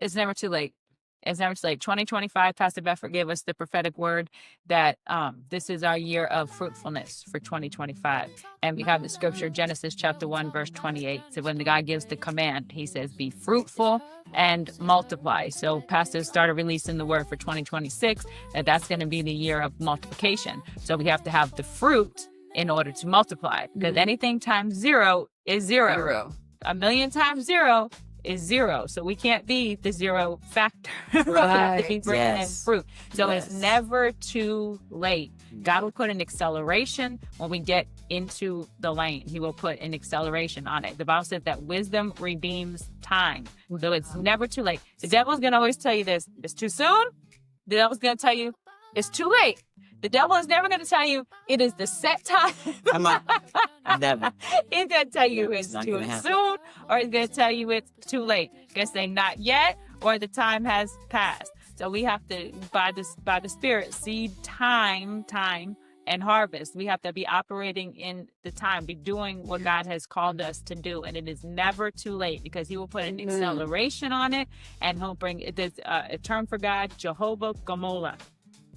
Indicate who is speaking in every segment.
Speaker 1: It's never too late. It's never too late. 2025, Pastor Beffer gave us the prophetic word that this is our year of fruitfulness for 2025. And we have the scripture, Genesis chapter 1, verse 28. So when the God gives the command, he says, be fruitful and multiply. So pastors started releasing the word for 2026, that's going to be the year of multiplication. So we have to have the fruit in order to multiply, because anything times zero is zero. A million times zero is zero. So we can't be the zero factor. We have to be bringing in fruit. So it's never too late. God will put an acceleration when we get into the lane. He will put an acceleration on it. The Bible says that wisdom redeems time. So it's never too late. The devil's going to always tell you this. It's too soon. The devil's going to tell you it's too late. The devil is never going to tell you it is the set time.
Speaker 2: Come on. Never.
Speaker 1: He's going to tell you it's too soon, or he's going to tell you it's too late. He's going to say not yet, or the time has passed. So we have to, by the Spirit, seed time, and harvest. We have to be operating in the time, be doing what God has called us to do. And it is never too late, because he will put an acceleration on it, and he'll bring a term for God, Jehovah Gamola,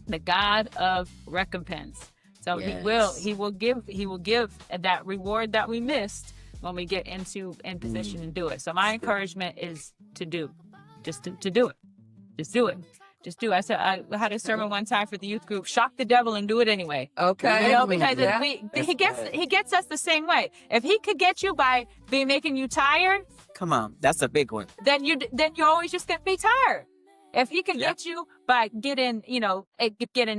Speaker 1: the God of recompense. So he will give that reward that we missed when we get in position to do it. So my encouragement is to do it. Just do it. I said, I had a sermon one time for the youth group, shock the devil and do it anyway.
Speaker 3: Okay.
Speaker 1: Because he gets us the same way. If he could get you by making you tired,
Speaker 2: come on, that's a big one.
Speaker 1: Then you're always just gonna be tired. If he can get you by getting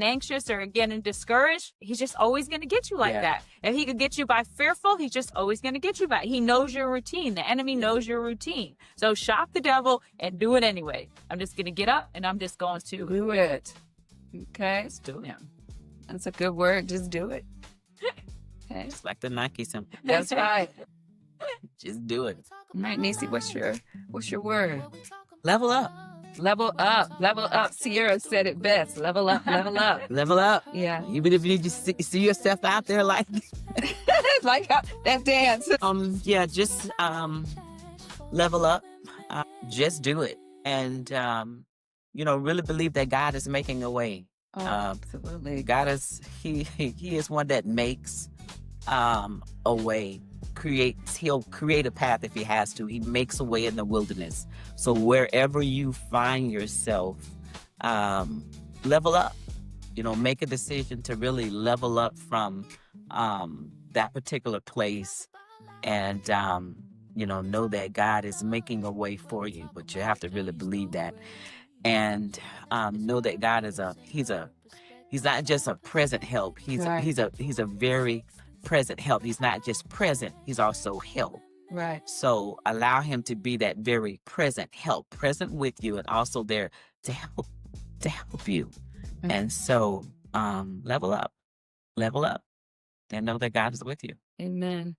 Speaker 1: anxious or getting discouraged, he's just always going to get you like that. If he could get you by fearful, he's just always going to get you by. He knows your routine. The enemy knows your routine. So shock the devil and do it anyway. I'm just going to get up and I'm just going to
Speaker 3: do it. Okay.
Speaker 2: Let's do it.
Speaker 1: Yeah.
Speaker 3: That's a good word. Just do it.
Speaker 2: Okay. It's like the Nike symbol.
Speaker 3: That's right.
Speaker 2: Just do it.
Speaker 3: All right, Nisi, what's your word?
Speaker 2: Level up.
Speaker 3: Level up. Sierra said it best. Level up.
Speaker 2: Level up.
Speaker 3: Yeah.
Speaker 2: Even if you just see yourself out there like
Speaker 3: like that dance.
Speaker 2: Just level up. Just do it. And really believe that God is making a way.
Speaker 3: Oh, absolutely.
Speaker 2: God is he is one that makes a way. He'll create a path if he has to. He makes a way in the wilderness. So wherever you find yourself, level up. Make a decision to really level up from that particular place, and know that God is making a way for you. But you have to really believe that, and know that God is he's not just a present help. He's a very present help. He's not just present, he's also help.
Speaker 3: Right.
Speaker 2: So allow him to be that very present help, present with you, and also there to help you. Mm-hmm. And so level up, and know that God is with you.
Speaker 3: Amen.